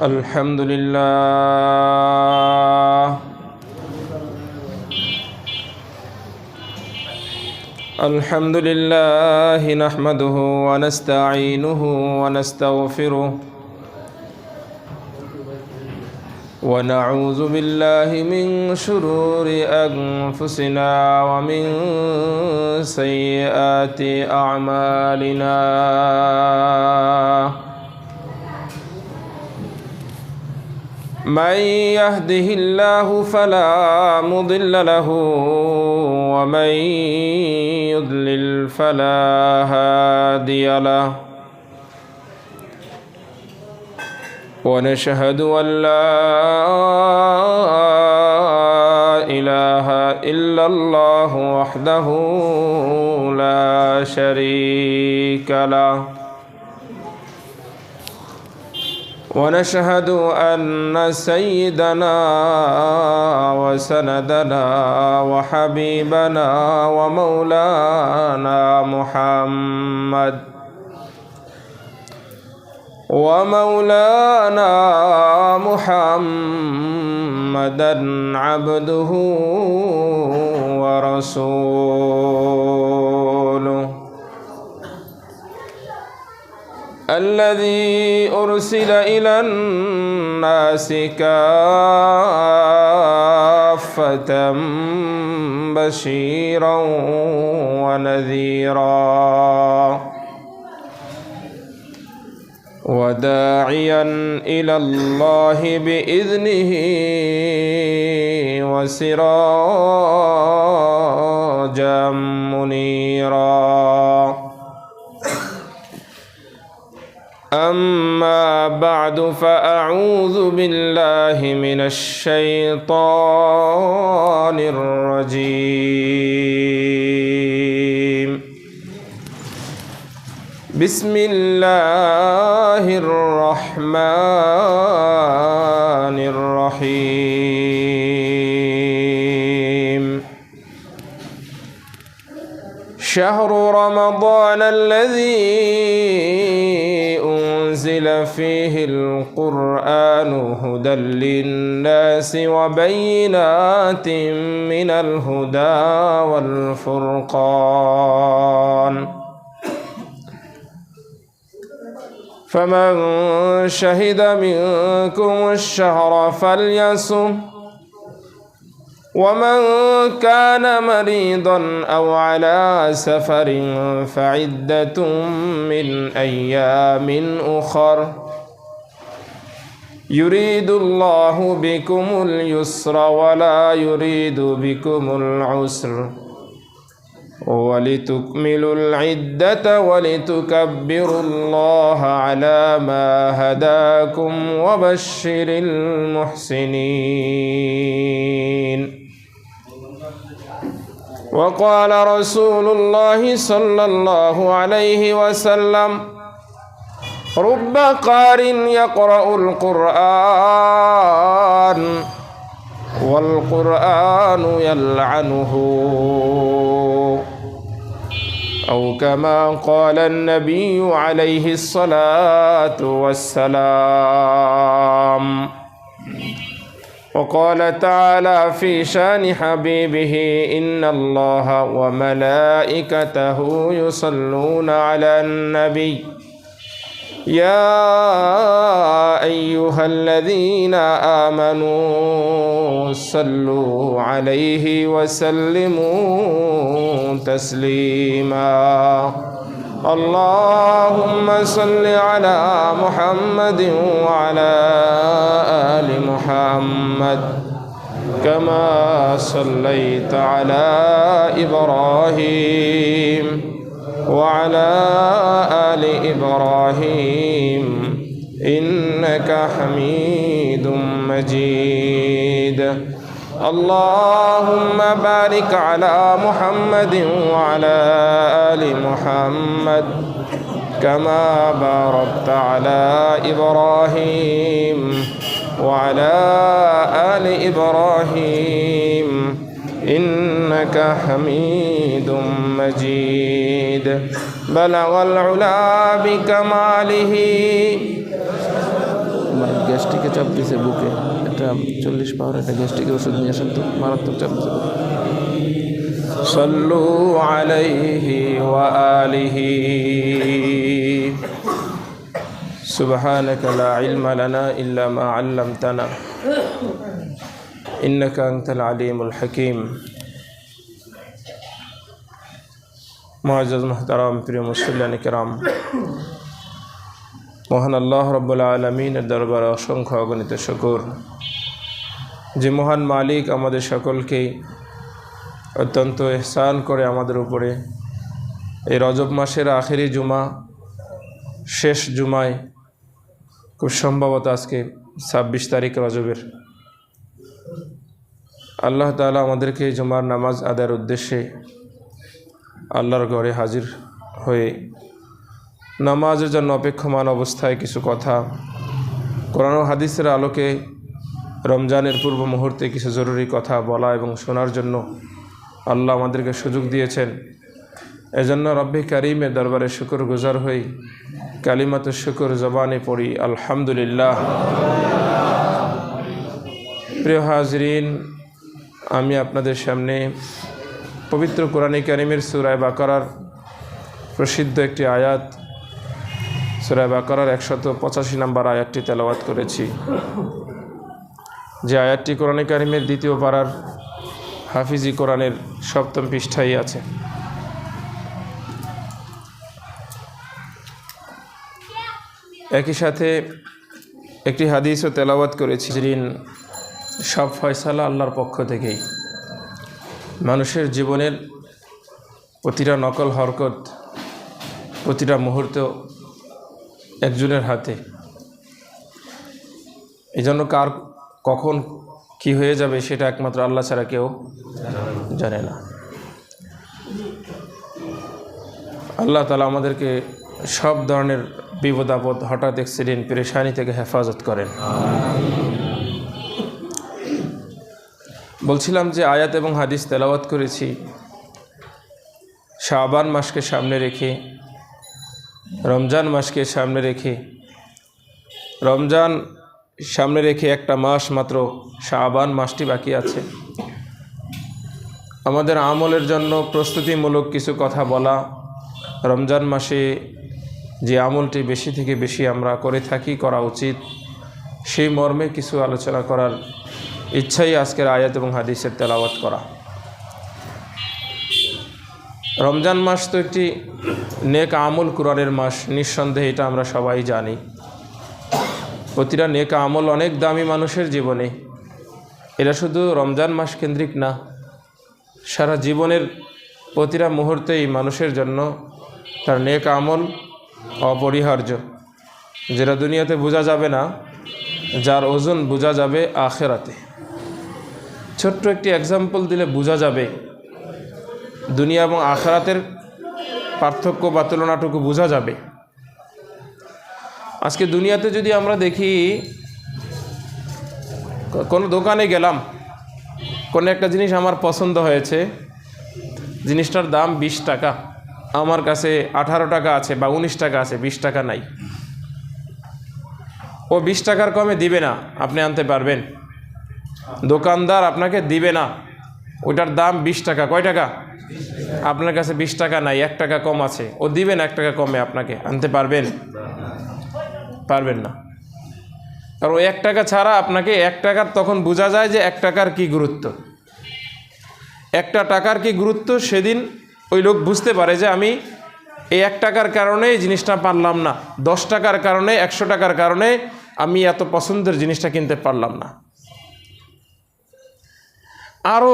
الحمد لله الحمد لله نحمده ونستعينه ونستغفره ونعوذ بالله من شرور أنفسنا ومن سيئات أعمالنا من يهده الله فلا مضل له ومن يضلل فلا هادي له ونشهد أن لا إله إلا الله وحده لا شريك له ونشهد أن سيدنا وسندنا وحبيبنا ومولانا محمدا عبده ورسوله الذي أرسل إلى الناس كافة بشيرا ونذيرا وداعيا إلى الله بإذنه وسراجا منيرا أما بعد فأعوذ بالله من الشيطان الرجيم بسم الله الرحمن الرحيم شهر رمضان الذي أنزل فيه القرآن هدى للناس وبينات من الهدى والفرقان فمن شهد منكم الشهر فليصم ومن كان مريضا أو على سفر فعدة من أيام أخر يريد الله بكم اليسر ولا يريد بكم العسر ولتكملوا العدة ولتكبروا الله على ما هداكم وبشر المحسنين وقال رسول الله صلى الله عليه وسلم رب قار يقرأ القرآن والقرآن يلعنه أو كما قال النبي عليه الصلاة والسلام وقال تعالى في شان حبيبه إن الله وملائكته يصلون على النبي يا أيها الذين آمنوا صلوا عليه وسلموا تسليما اللهم صل على محمد وعلى آل محمد كما صليت على إبراهيم وعلى آل إبراهيم إنك حميد مجيد اللهم بارك على محمد وعلى آل محمد كما باركت على إبراهيم وعلى آل إبراهيم إنك حميد مجيد بلغ العلا بكماله গ্যাস্ট্রিকে চাপ দিছে বুকে, এটা 40 পাওয়ার একটা গ্যাস্ট্রিকের ওষুধ নিয়ে আসেন তো, মারাত্মক চাপ দিছে। সাল্লু আলাইহি ওয়া আলিহি। সুবহানাকা লা ইলমা লানা ইল্লা মা আল্লামতানা ইন্নাকা আনতাল আলিমুল হাকিম। মুআজ্জাজ মুহতারাম প্রিয় মুসল্লিয়ান কিরাম, মহান আল্লাহ রাব্বুল আলামিনের দরবারে অসংখ্য অগণিত শুকর, যে মহান মালিক আমাদের সকলকে অত্যন্ত ইহসান করে আমাদের উপরে এই রজব মাসের আখেরি জুমা, শেষ জুমায়, খুব সম্ভবত আজকে 26 তারিখ রজবের, আল্লাহ তাআলা আমাদেরকে জুমার নামাজ আদায়ের উদ্দেশ্যে আল্লাহর ঘরে হাজির হয়ে নামাজের জন্য অপেক্ষমান অবস্থায় কিছু কথা কোরআন ও হাদিসের আলোকে রমজানের পূর্ব মুহূর্তে কিছু জরুরি কথা বলা এবং শোনার জন্য আল্লাহ আমাদেরকে সুযোগ দিয়েছেন। এজন্য রব্বে কারিমের দরবারে শুকর গুজার হই, কালিমাত শুকর জবানে পড়ি আলহামদুলিল্লাহ। প্রিয় হাজরিন, আমি আপনাদের সামনে পবিত্র কোরআনে কারিমের সূরা বাকারার প্রসিদ্ধ একটি আয়াত, সূরা বাকারার 185 নম্বর আয়াতটি তেলাওয়াত করেছি, যে আয়াতটি কোরআনে কারিমের 2য় পারার হাফিজি কোরআনের 7ম পৃষ্ঠায় আছে। একই সাথে একটি হাদিসও তেলাওয়াত করেছি। সব ফয়সালা আল্লাহর পক্ষ থেকেই। মানুষের জীবনের প্রতিটা নকল হরকত, প্রতিটা মুহূর্ত একজনের হাতে। এই জন্য কার কখন কি হয়ে যাবে সেটা একমাত্র আল্লাহ ছাড়া কেউ জানে না। আল্লাহ তাআলা আমাদেরকে সব ধরনের বিপদ আপদ, হঠাৎ অ্যাক্সিডেন্ট, পেরেশানি থেকে হেফাজত করেন। বলছিলাম যে আয়াত এবং হাদিস তেলাওয়াত করেছি শাবান মাসকে সামনে রেখে, রমজান মাসকে সামনে রেখে, রমজান সামনে রেখে একটা মাস মাত্র শাবান মাসটি বাকি আছে। আমাদের আমলের জন্য প্রস্তুতিমূলক কিছু কথা বলা, রমজান মাসে যে আমলটি বেশি থেকে বেশি আমরা করে থাকি, করা উচিত, সেই মর্মে কিছু আলোচনা করার ইচ্ছাই আজকের আয়াত এবং হাদিসের তেলাওয়াত করা। রমজান মাস তো একটি নেক আমল কুরআনের মাস, নিঃসন্দেহে এটা আমরা সবাই জানি। প্রতিটা নেক আমল অনেক দামি মানুষের জীবনে। এটা শুধু রমজান মাস কেন্দ্রিক না, সারা জীবনের প্রতিটা মুহূর্তেই মানুষের জন্য তার নেক আমল অপরিহার্য, যেটা দুনিয়াতে বোঝা যাবে না, যার ওজন বোঝা যাবে আখেরাতে। ছোট্ট একটি এক্সাম্পল দিলে বোঝা যাবে দুনিয়া এবং আখেরাতের পার্থক্য বা তুলনাটুকু বোঝা যাবে। আজকে দুনিয়াতে যদি আমরা দেখি, কোনো দোকানে গেলাম, কোনো একটা জিনিস আমার পছন্দ হয়েছে, জিনিসটার দাম 20 টাকা, আমার কাছে 18 টাকা আছে বা 19 টাকা আছে, 20 টাকা নাই। ও 20 টাকার কমে দিবে না, আপনি আনতে পারবেন? দোকানদার আপনাকে দিবে না, ওইটার দাম 20 টাকা। কয় টাকা? আপনার কাছে 20 টাকা নাই, 1 টাকা কম আছে, ও দিবে না 1 টাকা কমে, আপনাকে আনতে পারবেন? পারবেন না। কারণ ওই 1 টাকা ছাড়া আপনাকে 1 টাকার তখন বোঝা যায় যে 1 টাকার কি গুরুত্ব। 1টা টাকার কি গুরুত্ব সেদিন ওই লোক বুঝতে পারে যে আমি এই 1 টাকার কারণে এই জিনিসটা পারলাম না, 10 টাকার কারণে, 100 টাকার কারণে আমি এত পছন্দের জিনিসটা কিনতে পারলাম না। আরও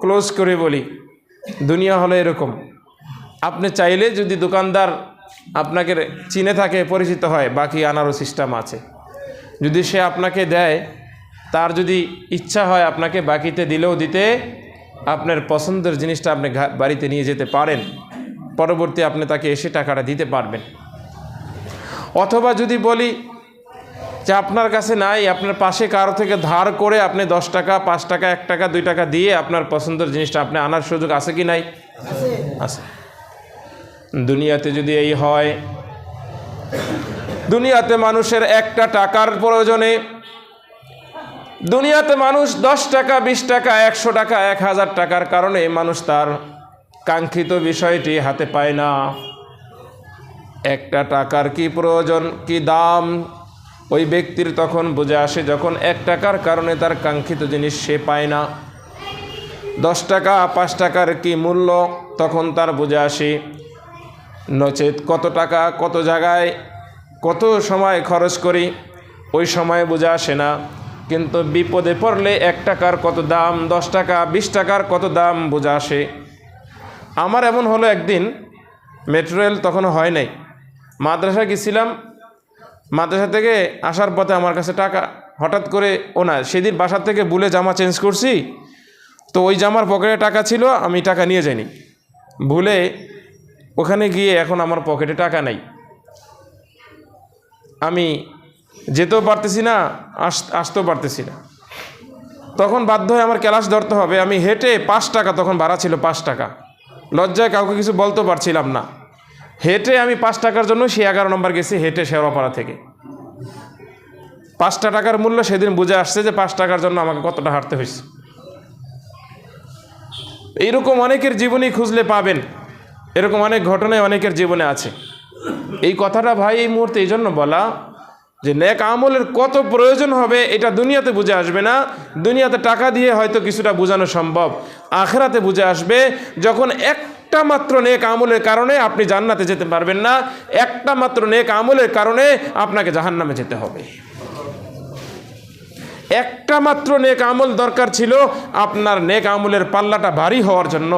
ক্লোজ করে বলি, দুনিয়া হলো এরকম, আপনি চাইলে যদি দোকানদার আপনাকে চিনে থাকে, পরিচিত হয়, বাকি আনারও সিস্টেম আছে। যদি সে আপনাকে দেয়, তার যদি ইচ্ছা হয় আপনাকে বাকিতে দিলেও দিতে, আপনার পছন্দের জিনিসটা আপনি বাড়িতে নিয়ে যেতে পারেন, পরবর্তী আপনি তাকে এসে টাকাটা দিতে পারবেন। অথবা যদি বলি যে আপনার কাছে নাই, আপনার পাশে কারো থেকে ধার করে আপনি 10 টাকা, 5 টাকা, 1 টাকা, 2 টাকা দিয়ে আপনার পছন্দের জিনিসটা আপনি আনার সুযোগ আছে কি নাই? আছে। দুনিয়াতে যদি এই হয়, দুনিয়াতে মানুষের একটা টাকার প্রয়োজনে দুনিয়াতে মানুষ 10 টাকা 20 টাকা 100 টাকা 1000 টাকার কারণে মানুষ তার কাঙ্ক্ষিত বিষয়টি হাতে পায় না। একটা টাকার কি প্রয়োজন, কি দাম ওই ব্যক্তির তখন বুঝে আসে যখন 1 টাকার কারণে তার কাঙ্ক্ষিত জিনিস সে পায় না। 10 টাকা 5 টাকার কি মূল্য তখন তার বুঝে আসে। নচেত কত টাকা কত জায়গায় কত সময় খরচ করি ওই সময় বুঝে আসে না। কিন্তু বিপদে পড়লে 1 টাকার কত দাম, 10 টাকা 20 টাকার কত দাম বুঝে আসে। আমার এমন হলো, একদিন মেট্রো রেল তখনও হয় নাই, মাদ্রাসা গেছিলাম, মাদ্রাসা থেকে আসার পথে আমার কাছে টাকা হঠাৎ করে সেদিন বাসা থেকে ভুলে জামা চেঞ্জ করছি, তো ওই জামার পকেটে টাকা ছিল, আমি টাকা নিয়ে যাইনি, ভুলে ওখানে গিয়ে এখন আমার পকেটে টাকা নাই, আমি যেতেও পারতেছি না, আসতেও পারতেছি না। তখন বাধ্য হয়ে আমার ক্লাস ধরতে হবে। আমি হেঁটে 5 টাকা, তখন ভাড়া ছিল 5 টাকা, লজ্জায় কাউকে কিছু বলতে পারছিলাম না। হেঁটে আমি 5 টাকার জন্য সেই 11 নম্বর গেছি, হেঁটে শেওড়াপাড়া থেকে। 5 টাকার মূল্য সেদিন বুঝে আসছে যে 5 টাকার জন্য আমাকে কতটা হাঁটতে হয়েছে। এইরকম অনেকের জীবনী খুঁজলে পাবেন, এরকম অনেক ঘটনায় অনেকের জীবনে আছে। এই কথাটা ভাই এই মুহূর্তে এই জন্য বলা যে নেক আমলের কত প্রয়োজন হবে এটা দুনিয়াতে বুঝে আসবে না। দুনিয়াতে টাকা দিয়ে হয়তো কিছুটা বোঝানো সম্ভব, আখিরাতে বুঝে আসবে যখন একটা মাত্র নেক আমলের কারণে আপনি জান্নাতে যেতে পারবেন না, একটা মাত্র নেক আমলের কারণে আপনাকে জাহান্নামে যেতে হবে। একটা মাত্র নেক আমল দরকার ছিল আপনার নেক আমলের পাল্লাটা ভারী হওয়ার জন্য।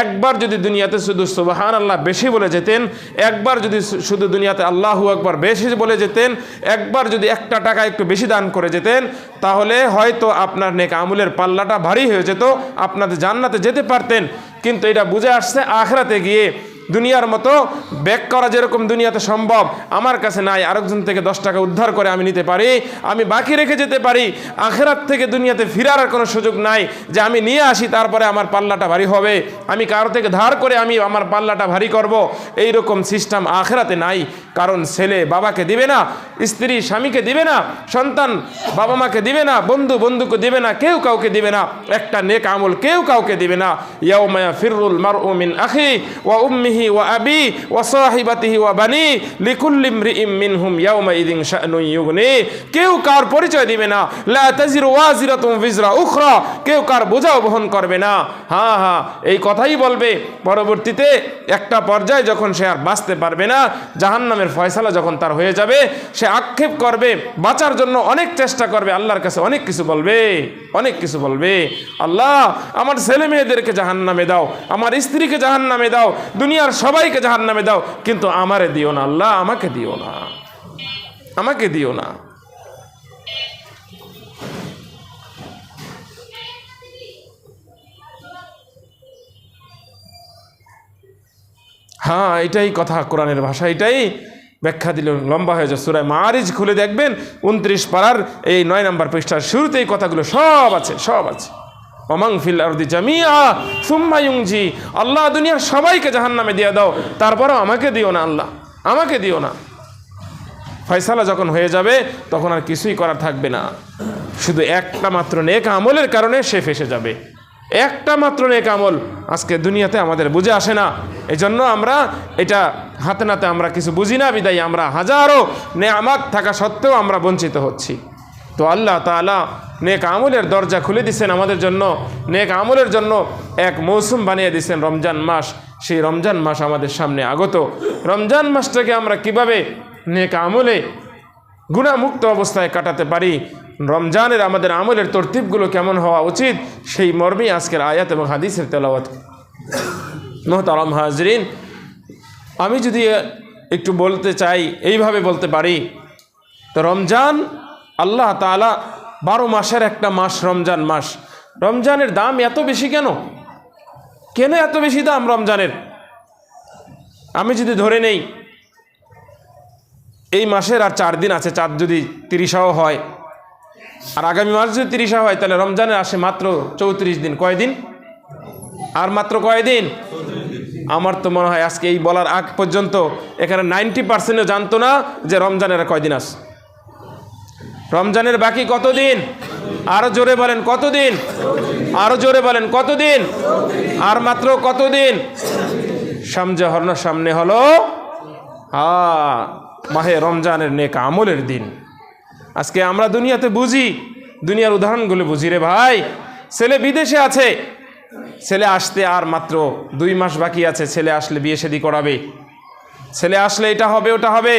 একবার যদি দুনিয়াতে শুধু সুবহানাল্লাহ বেশি বলে যেতেন, একবার যদি শুধু দুনিয়াতে আল্লাহু আকবার বেশি বলে যেতেন, একবার যদি 1 টাকা একটু বেশি দান করে যেতেন, তাহলে হয়তো আপনার নেক আমলের পাল্লাটা ভারী হয়ে যেত, আপনাদের জান্নাতে যেতে পারতেন। কিন্তু এটা বুঝে আসছে আখিরাতে গিয়ে। দুনিয়ার মতো ব্যাক করা যেরকম দুনিয়াতে সম্ভব আমার কাছে নাই, আরেকজন থেকে 10 টাকা উদ্ধার করে আমি নিতে পারি, আমি বাকি রেখে যেতে পারি। আখিরাত থেকে দুনিয়াতে ফিরার কোনো সুযোগ নাই যে আমি নিয়ে আসি তারপরে আমার পাল্লাটা ভারী হবে, আমি কারো থেকে ধার করে আমি আমার পাল্লাটা ভারী করব, এই রকম সিস্টেম আখিরাতে নাই। কারণ ছেলে বাবাকে দিবে না, স্ত্রী স্বামীকে দিবে না, সন্তান বাবা মাকে দিবে না, বন্ধু বন্ধুকে দিবে না, কেউ কাউকে দিবে না, একটা নেক আমল কেউ কাউকে দিবে না। ইয়াউমা ফিরুল মারউ মিন আখি ওয়া উম্মিহি ওয়া আবি ওয়া সাহিবাতিহি ওয়া বানি লিকুল্লি ইমরিইম মিনহুম ইয়াউমাইযিন শা'নুন ইউগনি। কেউ কার পরিচয় দিবে না, লা তাজিরু ওয়াজিরাতুন বিজরা উখরা, কেউ কার বোঝাও বহন করবে না। হ্যাঁ, এই কথাই বলবে পরবর্তীতে একটা পর্যায়ে যখন সে আর বাঁচতে পারবে না, জাহান্নামের ফয়সালা যখন তার হয়ে যাবে, সে আক্ষেপ করবে, বাঁচার জন্য অনেক চেষ্টা করবে, আল্লাহর কাছে অনেক কিছু বলবে, আল্লাহ আমার ছেলে মেয়েদেরকে জাহান্নামে দাও, আমার স্ত্রীকে জাহান্নামে দাও, দুনিয়ার সবাইকে জাহান্নামে দাও, কিন্তু আমারে দিও না আল্লাহ, আমাকে দিও না। হ্যাঁ, এটাই কথা, কোরআনের ভাষা, এটাই ব্যাখ্যা দিল, লম্বা হয়ে যায়। সূরা মাআরিজ খুলে দেখবেন 29 পারার এই 9 নম্বর পৃষ্ঠার শুরুতে এই কথাগুলো সব আছে। ওমান ফিল আরদি জামিআ সুম্মা ইউনজি, আল্লাহ দুনিয়ার সবাইকে জাহান্নামে দিয়ে দাও, তারপরও আমাকে দিও না আল্লাহ, আমাকে দিও না। ফয়সালা যখন হয়ে যাবে তখন আর কিছুই করার থাকবে না, শুধু একটা মাত্র নেক আমলের কারণে সে ফেসে যাবে। একটা মাত্র নেক আমল আজকে দুনিয়াতে আমাদের বুঝে আসে না, এই জন্য আমরা এটা হাতে নাতে আমরা কিছু বুঝি না, বিদায় আমরা হাজারো নেয়ামত থাকা সত্ত্বেও আমরা বঞ্চিত হচ্ছি। তো আল্লাহ তাআলা নেক আমলের দরজা খুলে দিচ্ছেন আমাদের জন্য, নেক আমলের জন্য এক মৌসুম বানিয়ে দিচ্ছেন রমজান মাস। সেই রমজান মাস আমাদের সামনে আগত। রমজান মাসটাকে আমরা কিভাবে নেক আমলে গুনাহমুক্ত অবস্থায় কাটাতে পারি, রমজানের আমাদের আমলের তরতিবগুলো কেমন হওয়া উচিত, সেই মর্মে আজকের আয়াত এবং হাদিসের তেলাওয়াত। মুহতারাম হাজরিন, আমি যদি একটু বলতে চাই, এইভাবে বলতে পারি, তো রমজান আল্লাহ তাআলা 12 মাসের একটা মাস রমজান মাস। রমজানের দাম এত বেশি কেন এত বেশি দাম রমজানের? আমি যদি ধরে নেই এই মাসের আর 4 দিন আছে, 4 যদি 30 হয়, আর আগামী মাস যদি 30 হয়, তাহলে রমজানের আসে মাত্র 34 দিন। কয়দিন? আর মাত্র কয়দিন? আমার তো মনে হয় আজকে এই বলার আগ পর্যন্ত এখানে 90% জানতো না যে রমজানের কয়দিন আছে। রমজানের বাকি কতদিন? আরো জোরে বলেন কতদিন? আরো জোরে বলেন কতদিন? আর মাত্র কতদিন? সামনে হলো মাহে রমজানের নেক আমলের দিন। আজকে আমরা দুনিয়াতে বুঝি, দুনিয়ার উদাহরণগুলো বুঝি রে ভাই। ছেলে বিদেশে আছে, ছেলে আসতে আর মাত্র 2 মাস বাকি আছে। ছেলে আসলে বিয়ে শাদী করাবে, ছেলে আসলে এটা হবে ওটা হবে,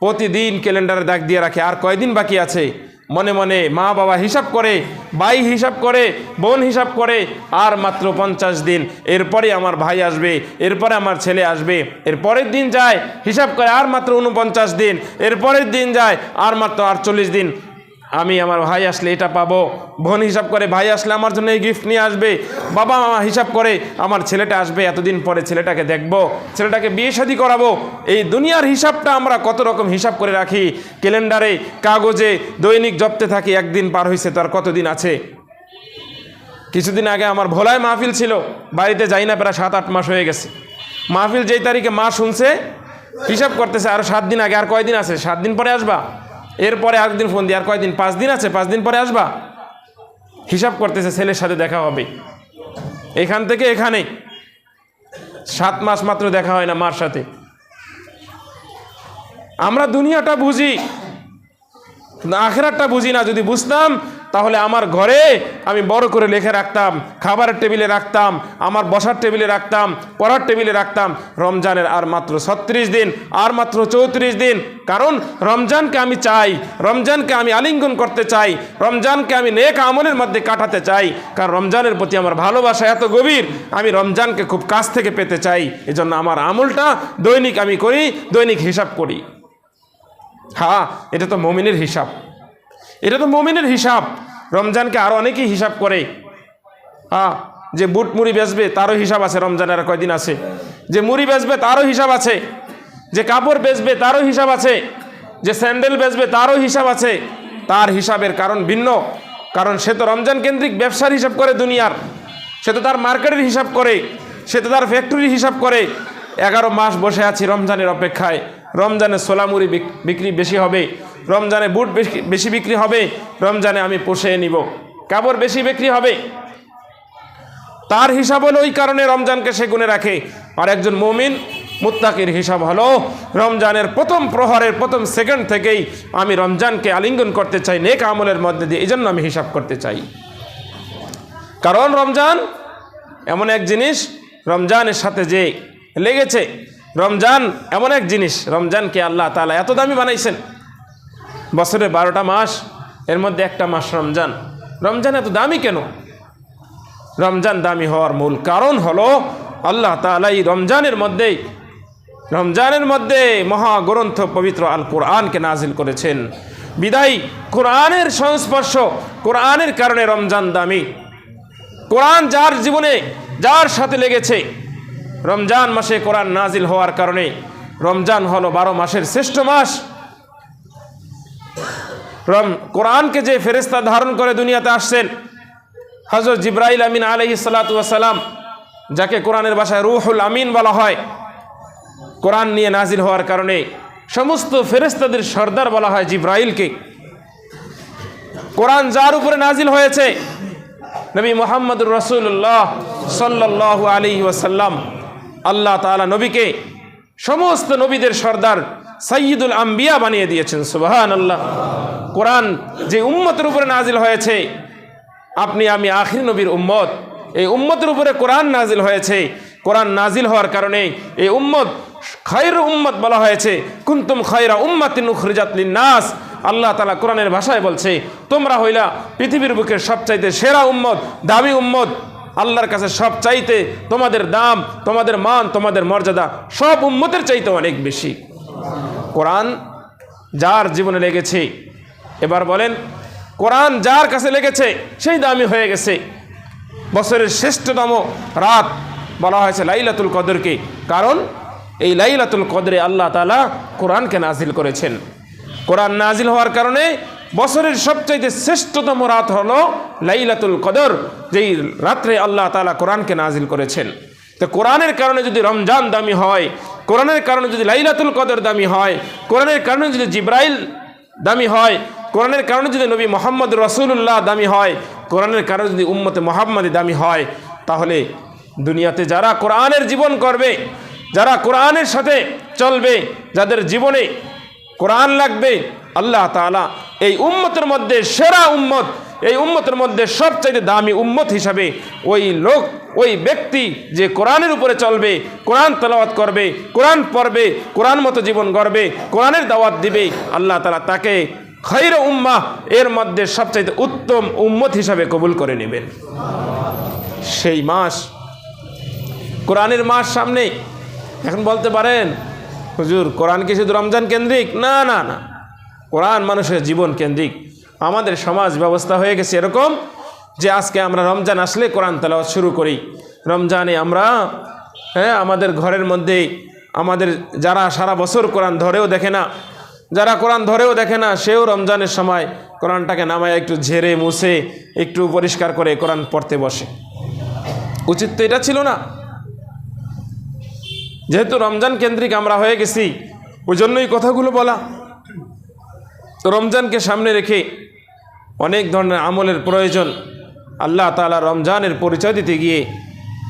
প্রতিদিন ক্যালেন্ডারে দাগ দিয়ে রাখে আর কয়দিন বাকি আছে। মনে মনে মা বাবা হিসাব করে, ভাই হিসাব করে, বোন হিসাব করে, আর মাত্র 50 দিন, এরপরে আমার ভাই আসবে, এরপরে আমার ছেলে আসবে। এরপরের দিন যায়, হিসাব করে আর মাত্র 49 দিন, এরপরের দিন যায় আর মাত্র 48 দিন। আমি আমার ভাই আসলে এটা পাবো, বোন হিসাব করে ভাই আসলে আমার জন্য এই গিফট নিয়ে আসবে, বাবা মামা হিসাব করে আমার ছেলেটা আসবে, এতদিন পরে ছেলেটাকে দেখবো, ছেলেটাকে বিয়ে শাদী করাবো। এই দুনিয়ার হিসাবটা আমরা কত রকম হিসাব করে রাখি, ক্যালেন্ডারে কাগজে দৈনিক জপতে থাকি। একদিন পার হয়েছে, তো আর কতদিন আছে? কিছুদিন আগে আমার ভোলায় মাহফিল ছিল, বাড়িতে যাই না, প্রায় 7-8 মাস হয়ে গেছে। মাহফিল যেই তারিখে মা শুনছে, হিসাব করতেছে আরও 7 দিন আগে, আর কয়দিন আছে? 7 দিন পরে আসবা। এরপরে আরেকদিন ফোন দিয়ে, আর কয়দিন? 5 দিন আছে, 5 দিন পরে আসবা। হিসাব করতেছে ছেলের সাথে দেখা হবে, এখান থেকে এখানে 7 মাস মাত্র দেখা হয় না মার সাথে। আমরা দুনিয়াটা বুঝি, আখিরাতটা বুঝি না। যদি বুঝতাম তাহলে আমার ঘরে আমি বড় করে লিখে রাখতাম, খাবারের টেবিলে রাখতাম, আমার বসার টেবিলে রাখতাম, পড়ার টেবিলে রাখতাম, রমজানের আর মাত্র 36 দিন, আর মাত্র 34 দিন। কারণ রমজানকে আমি চাই, রমজানকে আমি আলিঙ্গন করতে চাই, রমজানকে আমি নেক আমলের মধ্যে কাটাতে চাই। কারণ রমজানের প্রতি আমার ভালোবাসা এত গভীর, আমি রমজানকে খুব কাছ থেকে পেতে চাই। এজন্য আমার আমলটা দৈনিক আমি করি, দৈনিক হিসাব করি। হ্যাঁ, এটা তো মুমিনের হিসাব, এটা তো মুমিনের হিসাব। রমজানকে আরো অনেকেই হিসাব করে। যে বুট মুড়ি বেচবে তারও হিসাব আছে, রমজানের কয়দিন আছে। যে মুড়ি বেচবে তারও হিসাব আছে, যে কাপড় বেচবে তারও হিসাব আছে, যে স্যান্ডেল বেচবে তারও হিসাব আছে। তার হিসাবের কারণ ভিন্ন, কারণ সে তো রমজান কেন্দ্রিক ব্যবসার হিসাব করে দুনিয়ার, সে তো তার মার্কেটের হিসাব করে, সে তো তার ফ্যাক্টরির হিসাব করে। 11 মাস বসে আছি রমজানের অপেক্ষায়, রমজানে ছোলা মুড়ি বিক্রি বেশি হবে, রমজানে বুট বেশি বিক্রি হবে, রমজানে আমি পোষে নিব, কাপড় বেশি বিক্রি হবে। তার হিসাব হলো ওই কারণে রমজানকে সে গুণে রাখে। আর একজন মুমিন মুত্তাকির হিসাব হলো রমজানের প্রথম প্রহরের প্রথম সেকেন্ড থেকেই আমি রমজানকে আলিঙ্গন করতে চাই নেক আমলের মধ্যে দিয়ে, এই জন্য আমি হিসাব করতে চাই। কারণ রমজান এমন এক জিনিস, রমজানের সাথে যে লেগেছে, রমজান এমন এক জিনিস, রমজানকে আল্লাহ তাআলা এত দামি বানাইছেন। বছরে 12টা মাস, এর মধ্যে একটা মাস রমজান। রমজান এত দামি কেন? রমজান দামি হওয়ার মূল কারণ হলো আল্লাহ তাআলা এই রমজানের মধ্যে মহাগ্রন্থ পবিত্র আল কোরআনকে নাজিল করেছেন। বিদায়ী কোরআনের সংস্পর্শ, কোরআনের কারণে রমজান দামি। কোরআন যার জীবনে যার সাথে লেগেছে, রমজান মাসে কোরআন নাজিল হওয়ার কারণে রমজান হলো 12 মাসের শ্রেষ্ঠ মাস। কোরআনকে যে ফেরেশতা ধারণ করে দুনিয়াতে আসছেন, হযরত জিবরাইল আমিন আলাইহিস সালাতু ওয়াস সালাম, যাকে কোরআনের ভাষায় রূহুল আমিন বলা হয়, কোরআন নিয়ে নাজিল হওয়ার কারণে সমস্ত ফেরেশতাদের সর্দার বলা হয় জিবরাইলকে। কোরআন যার উপরে নাজিল হয়েছে, নবী মুহাম্মদুর রাসূলুল্লাহ সাল্লাল্লাহু আলাইহি ওয়াসাল্লাম, আল্লাহ তাআলা নবীকে সমস্ত নবীদের সর্দার সাইয়্যিদুল আম্বিয়া বানিয়ে দিয়েছেন। সুবহানাল্লাহ। কোরআন যে উম্মতের উপরে নাজিল হয়েছে, আপনি আমি আখির নবীর উম্মত, এই উম্মতের উপরে কোরআন নাজিল হয়েছে। কোরআন নাজিল হওয়ার কারণে এই উম্মত খায়রুল উম্মত বলা হয়েছে। কুনতুম খায়রা উম্মাতিন উখরিজাত লিন-নাস। আল্লাহ তাআলা কোরআনের ভাষায় বলছে, তোমরা হইলা পৃথিবীর বুকের সবচাইতে সেরা উম্মত, দামি উম্মত। আল্লাহর কাছে সবচাইতে তোমাদের দাম, তোমাদের মান, তোমাদের মর্যাদা সব উম্মতের চাইতে অনেক বেশি। কোরআন যার জীবনে লেগেছে, এবার বলেন কোরআন যার কাছে লেগেছে সেই দামি হয়ে গেছে। বছরের শ্রেষ্ঠতম রাত বলা হয়েছে লাইলাতুল কদরকে, কারণ এই লাইলাতুল কদরে আল্লাহ তাআলা কোরআনকে নাজিল করেছেন। কোরআন নাজিল হওয়ার কারণে বছরের সবচাইতে শ্রেষ্ঠতম রাত হলো লাইলাতুল কদর, যেই রাত্রে আল্লাহ তাআলা কোরআনকে নাজিল করেছেন। তো কোরআনের কারণে যদি রমজান দামি হয়, কোরআনের কারণে যদি লাইলাতুল কদর দামি হয়, কোরআনের কারণে যদি জিব্রাইল দামি হয়, কোরআনের কারণে যদি নবী মুহাম্মদ রাসূলুল্লাহ দামি হয়, কোরআনের কারণে যদি উম্মতে মুহাম্মাদি দামি হয়, তাহলে দুনিয়াতে যারা কোরআনের জীবন করবে, যারা কোরআনের সাথে চলবে, যাদের জীবনে কোরআন লাগবে, আল্লাহ তাআলা এই উম্মতের মধ্যে সেরা উম্মত, এই উম্মতের মধ্যে সবচেয়ে দামি উম্মত হিসাবে ওই লোক, ওই ব্যক্তি যে কোরআনের উপরে চলবে, কোরআন তেলাওয়াত করবে, কোরআন পড়বে, কোরআন মতো জীবন গড়বে, কোরআনের দাওয়াত দিবে, আল্লাহ তাআলা তাকে খায়র উম্মাহ, এর মধ্যে সবচেয়ে উত্তম উম্মত হিসাবে কবুল করে নেবেন। সেই মাস, কোরআনের মাস সামনে। এখন বলতে পারেন, হুজুর কোরআন কি শুধু রমজান কেন্দ্রিক? না না না, কোরআন মানুষের জীবন কেন্দ্রিক। আমাদের সমাজ ব্যবস্থা হয়ে গেছে এরকম যে আজকে আমরা রমজান আসলে কোরআন তেলাওয়াত শুরু করি। রমজানে আমরা আমাদের ঘরের মধ্যে আমাদের যারা সারা বছর কোরআন ধরেও দেখে না, যারা কোরআন ধরেও দেখে না, সেও রমজানের সময় কোরআনটাকে নামায় একটু ঝেড়ে মুছে একটু পরিষ্কার করে কোরআন পড়তে বসে। উচিত তো এটা ছিল না। যেহেতু রমজান কেন্দ্রিক আমরা হয়ে গেছি, ওই জন্যই কথাগুলো বলা। রমজানকে সামনে রেখে অনেক ধরনের আমলের প্রয়োজন। আল্লাহ তাআলা রমজানের পরিচয় দিতে গিয়ে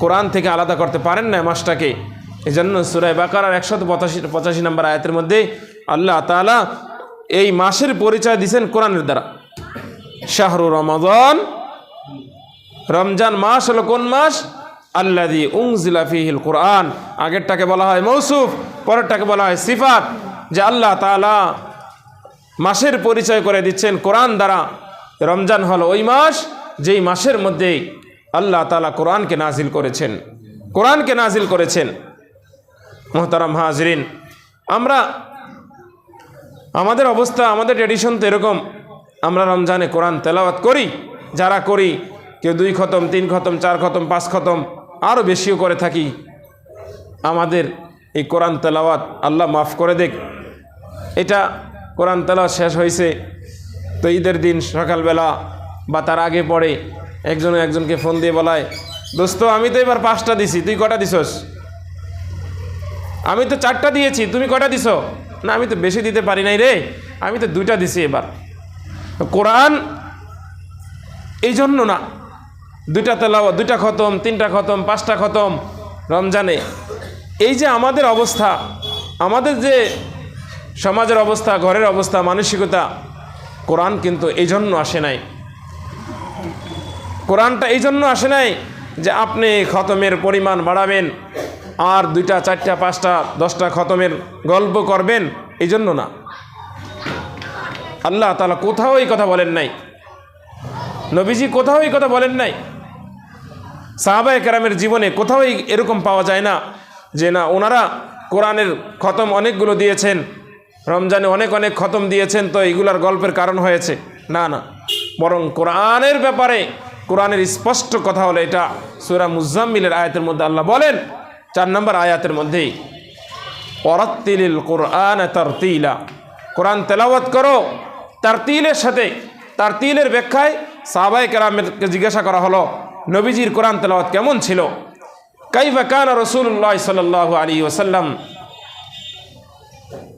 কোরআন থেকে আলাদা করতে পারেন না মাসটাকে। এই জন্য সূরা বাকারার 185 নম্বর আয়াতের মধ্যে আল্লাহ তাআলা এই মাসের পরিচয় দিয়েছেন কোরআনের দ্বারা। শাহরু রমাদান, রমজান মাস হলো কোন মাস? আল্লাযী উনজিলা ফীহিল কোরআন। আগেরটাকে বলা হয় মৌসুফ, পরেরটাকে বলা হয় সিফাত। যে আল্লাহ তাআলা মাসের পরিচয় করে দিচ্ছেন কোরআন দ্বারা। রমজান হলো ওই মাস যেই মাসের মধ্যে আল্লাহ তাআলা কোরআনকে নাজিল করেছেন, কোরআনকে নাজিল করেছেন। মুহতারাম হাজরিন, আমরা আমাদের অবস্থা, আমাদের ট্র্যাডিশন তো এরকম, আমরা রমজানে কোরআন তেলাওয়াত করি। যারা করি, কেউ 2 খতম, 3 খতম, 4 খতম, 5 খতম, আরও বেশিও করে থাকি। আমাদের এই কোরআন তেলাওয়াত আল্লাহ মাফ করে দেখ। এটা কোরআন তেলাওয়াত শেষ হয়েছে তো ঈদের দিন সকালবেলা বা তার আগে পরে একজনকে ফোন দিয়ে বলায়, দোস্ত আমি তো এবার 5টা দিছি, তুই কটা দিছস? আমি তো 4টা দিয়েছি, তুমি কটা দিছ? না আমি তো বেশি দিতে পারি নাই রে, আমি তো 2টা দিছি এবার। কোরআন এই জন্য না, 2টা তেলাওয়াত, 2টা খতম, 3টা খতম, 5টা খতম রমজানে। এই যে আমাদের অবস্থা, আমাদের যে সমাজের অবস্থা, ঘরের অবস্থা, মানসিকতা, কোরআন কিন্তু এই জন্য আসে নাই। কোরআনটা এই জন্য আসে নাই যে আপনি খতমের পরিমাণ বাড়াবেন আর 2টা, 4টা, 5টা, 10টা খতমের গল্প করবেন, এই জন্য না। আল্লাহ তাআলা কোথাও এই কথা বলেন নাই, নবীজি কোথাও এই কথা বলেন নাই, সাহাবায়ে কেরামের জীবনে কোথাও এরকম পাওয়া যায় না যে না ওনারা কোরআনের খতম অনেকগুলো দিয়েছেন, রমজানে অনেক অনেক খতম দিয়েছেন তো এইগুলার গল্পের কারণ হয়েছে। না না, বরং কোরআনের ব্যাপারে কোরআনের স্পষ্ট কথা হলো এটা সূরা মুজাম্মিলের আয়াতের মধ্যে আল্লাহ বলেন 4 নম্বর আয়াতের মধ্যেই, ওয়ারাত্তিলিল কুরআন তারতিলা, কোরআন তেলাওয়াত করো তারতিলের সাথে। তারতিলের ব্যাখ্যায় সাহাবায়ে কেরামকে জিজ্ঞাসা করা হলো, নবীজির কোরআন তেলাওয়াত কেমন ছিল? কাইফা কানা রাসূলুল্লাহ সাল্লাল্লাহু আলাইহি ওয়াসাল্লাম,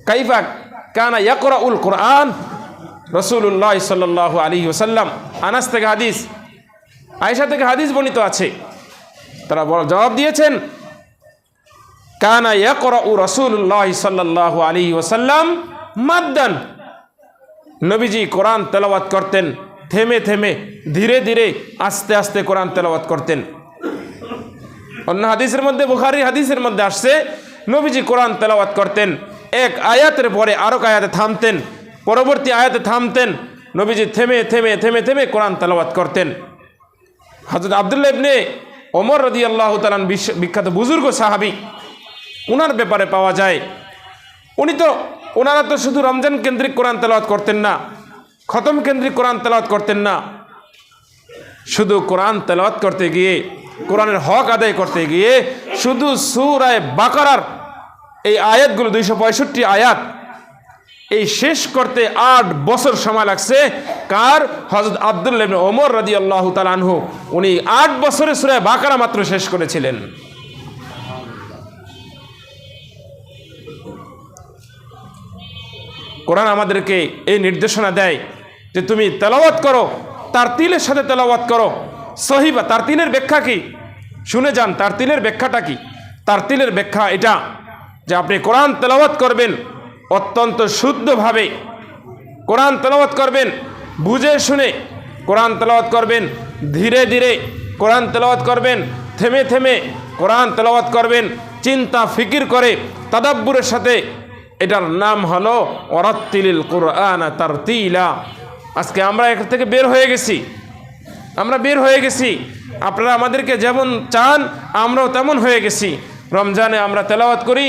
কাইফা কানা ইয়াকরাউল কুরআন রাসূলুল্লাহ সাল্লাল্লাহু আলাইহি ওয়াসাল্লাম। আনাস থেকে হাদিস, আয়েশা থেকে হাদিস বর্ণিত আছে। তারা জবাব দিয়েছেন, কানা ইয়াকরাউ রাসূলুল্লাহ সাল্লাল্লাহু আলাইহি ওয়াসাল্লাম মাদ্দান, নবীজি কোরআন তেলাওয়াত করতেন থেমে থেমে, ধীরে ধীরে, আস্তে আস্তে কোরআন তেলাওয়াত করতেন। অন্য হাদিসের মধ্যে, বুখারী হাদিসের মধ্যে আসছে, নবীজি কোরআন তেলাওয়াত করতেন, এক আয়াতের পরে আরেক আয়াতে থামতেন, পরবর্তী আয়াতে থামতেন, নবীজি থেমে থেমে থেমে থেমে কোরআন তেলাওয়াত করতেন। হযরত আব্দুল্লাহ ইবনে ওমর রাদিয়াল্লাহু তাআলা বিখ্যাত বুজুর্গ সাহাবী, ওনার ব্যাপারে পাওয়া যায়, ওনারা তো শুধু রমজান কেন্দ্রিক কোরআন তেলাওয়াত করতেন না, খতম কেন্দ্রিক কোরআন তেলাওয়াত করতেন না, শুধু কোরআন তেলাওয়াত করতে গিয়ে, কোরআনের হক আদায় করতে গিয়ে শুধু সূরা বাকারার এই আয়াতগুলো 265 আয়াত এই শেষ করতে 8 বছর সময় লাগছে। কার? হযরত আব্দুল্লাহ ইবনে ওমর রাদিয়াল্লাহু তাআলা আনহু। উনি 8 বছরে সূরা বাকারা মাত্র শেষ করেছিলেন। কোরআন আমাদেরকে এই নির্দেশনা দেয় যে তুমি তেলাওয়াত করো, তারতিলের সাথে তেলাওয়াত করো। সহিবা তারতিলের ব্যাখ্যা কি? শুনে যান তারতিলের ব্যাখ্যাটা কি। তারতিলের ব্যাখ্যা এটা যে আপনি কোরআন তেলাওয়াত করবেন অত্যন্ত শুদ্ধভাবে, কোরআন তেলাওয়াত করবেন বুঝে শুনে, কোরআন তেলাওয়াত করবেন ধীরে ধীরে, কোরআন তেলাওয়াত করবেন থেমে থেমে, কোরআন তেলাওয়াত করবেন চিন্তা ফিকির করে, তাদাব্বুরের সাথে। এটার নাম হলো ওয়ারাত্তিলিল কুরআন তারতিলা। আজকে আমরা এখান থেকে বের হয়ে গেছি, আমরা বের হয়ে গেছি। আপনারা আমাদেরকে যেমন চান আমরাও তেমন হয়ে গেছি। রমজানে আমরা তেলাওয়াত করি,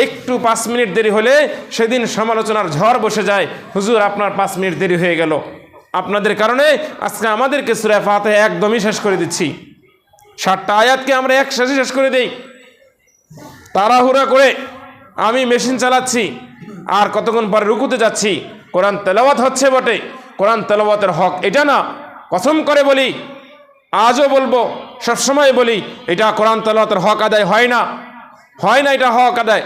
একটু 5 মিনিট দেরি হলে সেদিন সমালোচনার ঝড় বসে যায়, হুজুর আপনার 5 মিনিট দেরি হয়ে গেল। আপনাদের কারণে আজকে আমাদেরকে সূরা ফাতিহা একদমই শেষ করে দিচ্ছি। 60টা আয়াতকে আমরা একসাথে শেষ করে দেই তাড়াহুড়া করে। আমি মেশিন চালাচ্ছি আর কতক্ষণ পরে রুকুতে যাচ্ছি। কোরআন তেলাওয়াত হচ্ছে বটে, কোরআন তেলাওয়াতের হক এটা না। কসম করে বলি, আজও বলবো, সবসময় বলি, এটা কোরআন তেলাওয়াতের হক আদায় হয় না, হয় না, এটা হক আদায়।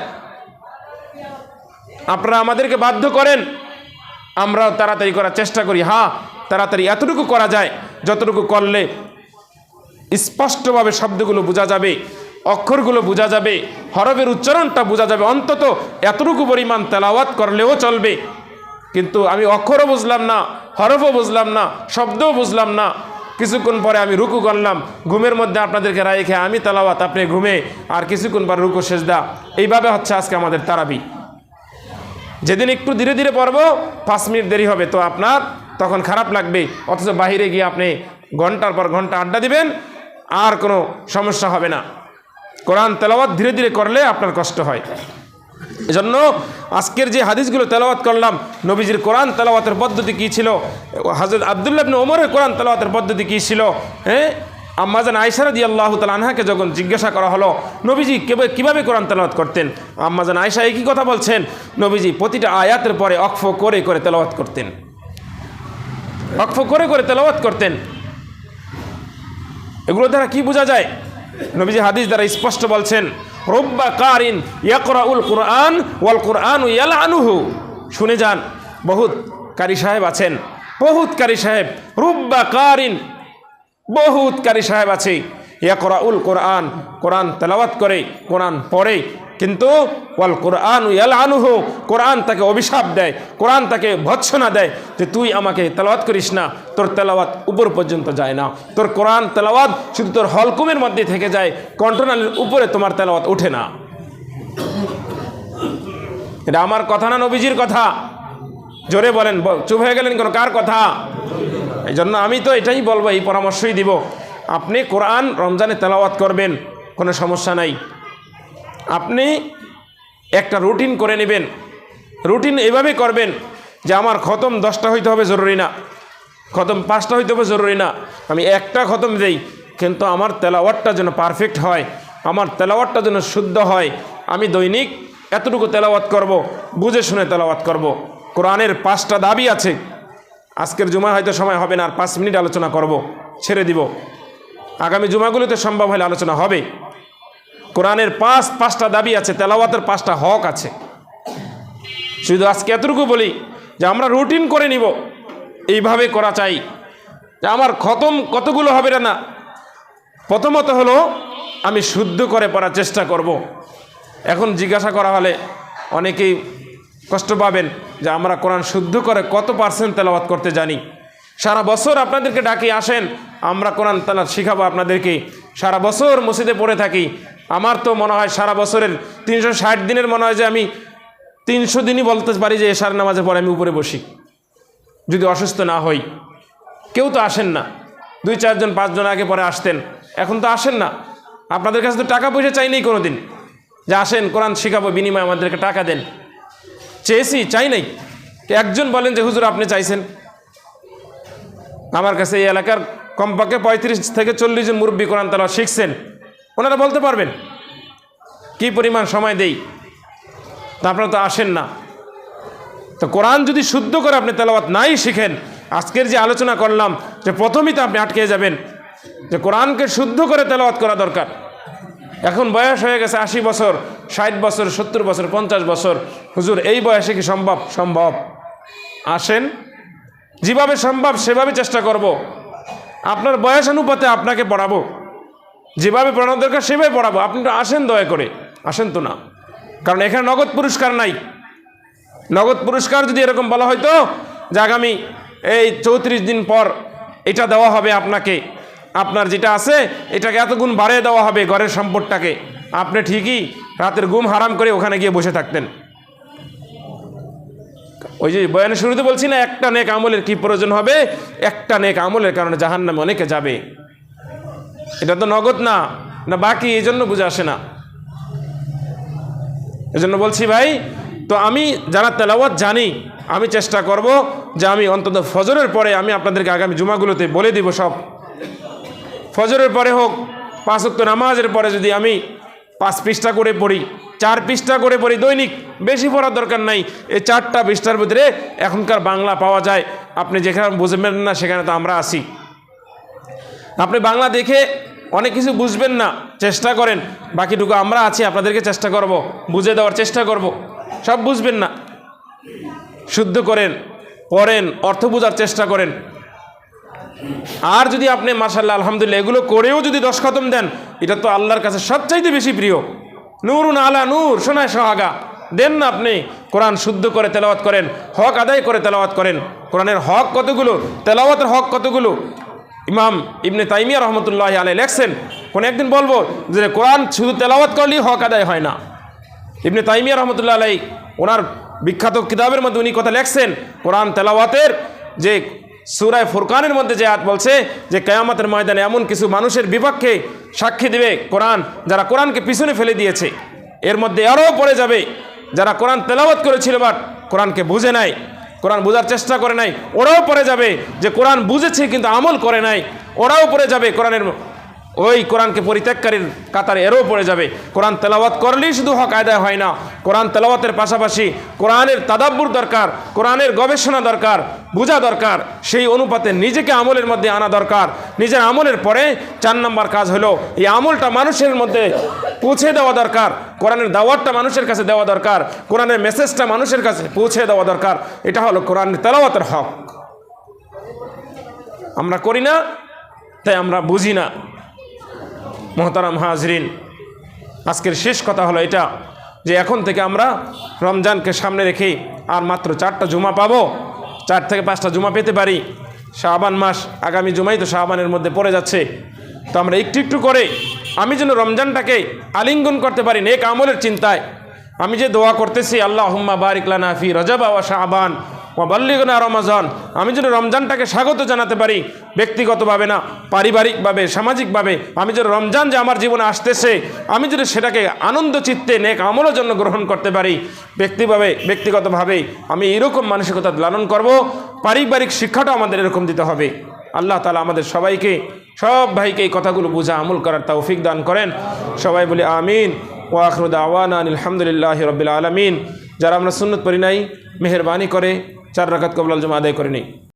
আপনারা আমাদেরকে বাধ্য করেন, আমরাও তাড়াতাড়ি করার চেষ্টা করি। হ্যাঁ, তাড়াতাড়ি এতটুকু করা যায় যতটুকু করলে স্পষ্টভাবে শব্দগুলো বোঝা যাবে, অক্ষরগুলো বোঝা যাবে, হরফের উচ্চারণটা বোঝা যাবে। অন্তত এতটুকু পরিমাণ তেলাওয়াত করলেও চলবে। কিন্তু আমি অক্ষরও বুঝলাম না, হরফও বুঝলাম না, শব্দও বুঝলাম না, কিছুক্ষণ পরে আমি রুকু করলাম, ঘুমের মধ্যে আপনাদেরকে রাইখে আমি তেলাওয়াত, আপনি ঘুমে, আর কিছুক্ষণ পর রুকু সেজদা। এইভাবে হচ্ছে আজকে আমাদের তারাবি। যেদিন একটু ধীরে ধীরে পড়ব 5 মিনিট দেরি হবে তো আপনার তখন খারাপ লাগবে, অথচ বাহিরে গিয়ে আপনি ঘন্টার পর ঘন্টা আড্ডা দিবেন, আর কোনো সমস্যা হবে না। কোরআন তেলাওয়াত ধীরে ধীরে করলে আপনার কষ্ট হয়। এজন্য আজকের যে হাদিসগুলো তেলাওয়াত করলাম, নবীজির কোরআন তেলাওয়াতের পদ্ধতি কী ছিল, হযরত আব্দুল্লাহ ইবনে ওমরের কোরআন তেলাওয়াতের পদ্ধতি কী ছিল, আম্মাজান আয়েশা রাদিয়াল্লাহু তাআলা আনহাকে যখন জিজ্ঞাসা করা হলো নবীজি কীভাবে কোরআন তেলাওয়াত করতেন, আম্মাজান আয়েশা একই কথা বলছেন, নবীজি প্রতিটা আয়াতের পরে ওয়াকফ করে করে তেলাওয়াত করতেন, ওয়াকফ করে করে তেলাওয়াত করতেন। এগুলো দ্বারা কি বোঝা যায়? নবীজি হাদিস দ্বারা স্পষ্ট বলছেন, রব্বা কারিন ইয়াকরাউল কুরআন ওয়াল কুরআনু ইয়ালআনুহু। শুনে যান, বহুত কারি সাহেব আছেন, বহুত কারি সাহেব, রব্বা কারিন, বহুত কারি সাহেব আছে, ইয়াকরাউল কুরআন, কোরআন তেলাওয়াত করে, কোরআন পড়ে, কিন্তু ওয়াল কুরআনু ইয়ালআনুহু, কোরআন তাকে অভিশাপ দেয়, কোরআন তাকে ভৎসনা দেয় যে তুই আমাকে তেলাওয়াত করিস না, তোর তেলাওয়াত উপর পর্যন্ত যায় না, তোর কোরআন তেলাওয়াত শুধু তোর হলকুমের মধ্যে থেকে যায়, কন্ট্রোলের উপরে তোমার তেলাওয়াত ওঠে না। এটা আমার কথা না, নবীজির কথা। জোরে বলেন, চুপ হয়ে গেলেন কেন? কার কথা? এই জন্য আমি তো এটাই বলবো, এই পরামর্শই দিব, আপনি কোরআন রমজানে তেলাওয়াত করবেন, কোনো সমস্যা নাই। আপনি একটা রুটিন করে নেবেন, রুটিন এভাবে করবেন যে আমার খতম 10টা হইতে হবে জরুরি না, খতম 5টা হইতে হবে জরুরি না, আমি একটা খতম দেই, কিন্তু আমার তেলাওয়াতটা যেন পারফেক্ট হয়, আমার তেলাওয়াতটা যেন শুদ্ধ হয়। আমি দৈনিক এতটুকু তেলাওয়াত করব, বুঝে শুনে তেলাওয়াত করব। কোরআনের 5টা দাবি আছে, আজকের জুমা হয়তো সময় হবে না, আর 5 মিনিট আলোচনা করব, ছেড়ে দিব, আগামী জুমাগুলোতে সম্ভব হলে আলোচনা হবে। কোরআনের 5টা দাবি আছে, তেলাওয়াতের 5টা হক আছে। শুধু আজকে এতটুকু বলি যে আমরা রুটিন করে নিব, এইভাবে করা চাই যে আমার খতম কতগুলো হবে না। প্রথমত হলো আমি শুদ্ধ করে পড়ার চেষ্টা করব। এখন জিজ্ঞাসা করা হলে অনেকেই কষ্ট পাবেন যে আমরা কোরআন শুদ্ধ করে কত % তেলাওয়াত করতে জানি। সারা বছর আপনাদেরকে ডাকি, আসেন আমরা কোরআন তেলাওয়াত শিখাবো আপনাদেরকে। সারা বছর মসজিদে পড়ে থাকি, আমার তো মনে হয় সারা বছরের 360 দিনের মনে হয় যে আমি 300 দিনই বলতে পারি যে এশার নামাজের পরে আমি উপরে বসি, যদি অসুস্থ না হই। কেউ তো আসেন না, 2, 4 জন 5 জন আগে পরে আসতেন, এখন তো আসেন না। আপনাদের কাছে তো টাকা পয়সা চাই নেই কোনো দিন যে আসেন কোরআন শিখাবো, বিনিময়ে আমাদেরকে টাকা দেন, চেয়েছি? চাই নাই। একজন বলেন যে হুজুর আপনি চাইছেন? আমার কাছে এই এলাকার কমপক্ষে 35 থেকে 40 জন মুরব্বী কোরআন তেলাওয়াত শিখছেন, ওনারা বলতে পারবেন কি পরিমাণ সময় দেই। তা আপনারা তো আসেন না। তো কোরআন যদি শুদ্ধ করে আপনি তেলাওয়াত নাই শিখেন, আজকের যে আলোচনা করলাম যে প্রথমেই তো আপনি আটকে যাবেন যে কোরআনকে শুদ্ধ করে তেলাওয়াত করা দরকার। এখন বয়স হয়ে গেছে 80 বছর, 60 বছর, 70 বছর, 50 বছর, হুজুর এই বয়সে কি সম্ভব? সম্ভব। আসেন, যেভাবে সম্ভব সেভাবে চেষ্টা করব। আপনার বয়স অনুপাতে আপনাকে পড়াবো, যেভাবে পড়ানো দরকার সেভাবে পড়াবো। আপনি তো আসেন, দয়া করে আসেন তো না, কারণ এখানে নগদ পুরস্কার নাই। নগদ পুরস্কার যদি এরকম বলা হয়তো যে আগামী এই 34 দিন পর এটা দেওয়া হবে আপনাকে, আপনার যেটা আছে এটাকে এত গুণ বাড়িয়ে দেওয়া হবে, ঘরের সম্পদটাকে, আপনি ঠিকই রাতের ঘুম হারাম করে ওখানে গিয়ে বসে থাকতেন। ওই যে বয়ানের শুরুতে বলছি না, একটা নেক আমলের কি প্রয়োজন হবে, একটা নেক আমলের কারণে জাহান্নামে অনেকে যাবে। এটা তো নগদ না, না বাকি, এই জন্য বুঝে আসে না। এজন্য বলছি ভাই, তো আমি যারা তেলাওয়াত জানি, আমি চেষ্টা করব যে আমি অন্তত ফজরের পরে আমি আপনাদেরকে আগামী জুমাগুলোতে বলে দিব সব। ফজরের পরে হোক, 5 ওয়াক্ত নামাজের পরে যদি আমি 5 পৃষ্ঠা করে পড়ি, 4 পৃষ্ঠা করে পড়ি দৈনিক, বেশি পড়ার দরকার নাই। এই 4টা পৃষ্ঠার ভিতরে এখনকার বাংলা পাওয়া যায়, আপনি যেখানে বুঝবেন না সেখানে তো আমরা আসি। আপনি বাংলা দেখে অনেক কিছু বুঝবেন না, চেষ্টা করেন, বাকিটুকু আমরা আছি, আপনাদেরকে চেষ্টা করব, বুঝে দেওয়ার চেষ্টা করব। সব বুঝবেন না, শুদ্ধ করেন, পড়েন, অর্থ বোঝার চেষ্টা করেন। আর যদি আপনি মাশাআল্লাহ আলহামদুলিল্লাহ এগুলো করেও যদি 10 খতম দেন, এটা তো আল্লাহর কাছে সবচাইতে বেশি প্রিয়। নূরুন আলা নূর, সোনায় সোহাগা। দেন না আপনি, কোরআন শুদ্ধ করে তেলাওয়াত করেন, হক আদায় করে তেলাওয়াত করেন। কোরআনের হক কতগুলো, তেলাওয়াতের হক কতগুলো। ইমাম ইবনে তাইমিয়া রহমতুল্লাহ আলাইহি লেখছেন, কোন একদিন বলবো যে কোরআন শুধু তেলাওয়াত করলেই হক আদায় হয় না। ইবনে তাইমিয়া রহমতুল্লাহ আলাইহি ওনার বিখ্যাত কিতাবের মধ্যে উনি কথা লেখছেন, কোরআন তেলাওয়াতের যে সূরা ফুরকানের মধ্যে যে আয়াত বলছে যে কিয়ামতের ময়দানে এমন কিছু মানুষের বিপক্ষে সাক্ষী দেবে কোরআন, যারা কোরআনকে পিছনে ফেলে দিয়েছে। এর মধ্যে আরও পড়ে যাবে যারা কোরআন তেলাওয়াত করেছিল বাট কোরআনকে বুঝে নাই, কোরআন বোঝার চেষ্টা করে নাই, ওরাও পড়ে যাবে। যে কোরআন বুঝেছে কিন্তু আমল করে নাই, ওরাও পড়ে যাবে কোরআনের ওই কোরআনকে পরিত্যাগকারীর কাতারে, এরও পড়ে যাবে। কোরআন তেলাওয়াত করলেই শুধু হক আদায় হয় না, কোরআন তেলাওয়াতের পাশাপাশি কোরআনের তাদাব্বুর দরকার, কোরআনের গবেষণা দরকার, বোঝা দরকার, সেই অনুপাতে নিজেকে আমলের মধ্যে আনা দরকার। নিজের আমলের পরে 4 নম্বর কাজ হলো এই আমলটা মানুষের মধ্যে পৌঁছে দেওয়া দরকার, কোরআনের দাওয়াতটা মানুষের কাছে দেওয়া দরকার, কোরআনের মেসেজটা মানুষের কাছে পৌঁছে দেওয়া দরকার। এটা হলো কোরআনের তেলাওয়াতের হক। আমরা করি না, তাই আমরা বুঝি না। মোহতারাম হাজরিন, আজকের শেষ কথা হলো এটা যে এখন থেকে আমরা রমজানকে সামনে রেখে আর মাত্র 4টা জুমা পাবো, 4 থেকে 5টা জুমা পেতে পারি। শাবান মাস, আগামী জুমাই তো শাবানের মধ্যে পড়ে যাচ্ছে। তো আমরা একটু একটু করে আমি যেন রমজানটাকে আলিঙ্গন করতে পারি নেক আমলের চিন্তায়। আমি যে দোয়া করতেছি আল্লাহুম্মা বারিক লানা ফি রজব ওয়া শাবান ওয়া বাল্লিগনা রমাজান, আমি যেন রমজানটাকে স্বাগত জানাতে পারি, ব্যক্তিগতভাবে না, পারিবারিকভাবে, সামাজিকভাবে। আমি যেন রমজান যে আমার জীবনে আসতেছে, আমি যদি সেটাকে আনন্দ চিত্তে নেক আমলের জন্য গ্রহণ করতে পারি, ব্যক্তিগতভাবে আমি এরকম মানসিকতা লালন করব। পারিবারিক শিক্ষাটাও আমাদের এরকম দিতে হবে। আল্লাহ তাআলা আমাদের সবাইকে, সব ভাইকে এই কথাগুলো বুঝা আমল করার তৌফিক দান করেন। সবাই বলি আমিন। ওয়া আখিরু দাওয়ানা আলহামদুলিল্লাহি রাব্বিল আলামিন। যারা আমরা সুন্নত পড়ি নাই, মেহেরবানি করে 4 রাকাত কবলাল জুমা আদায় করে নিই।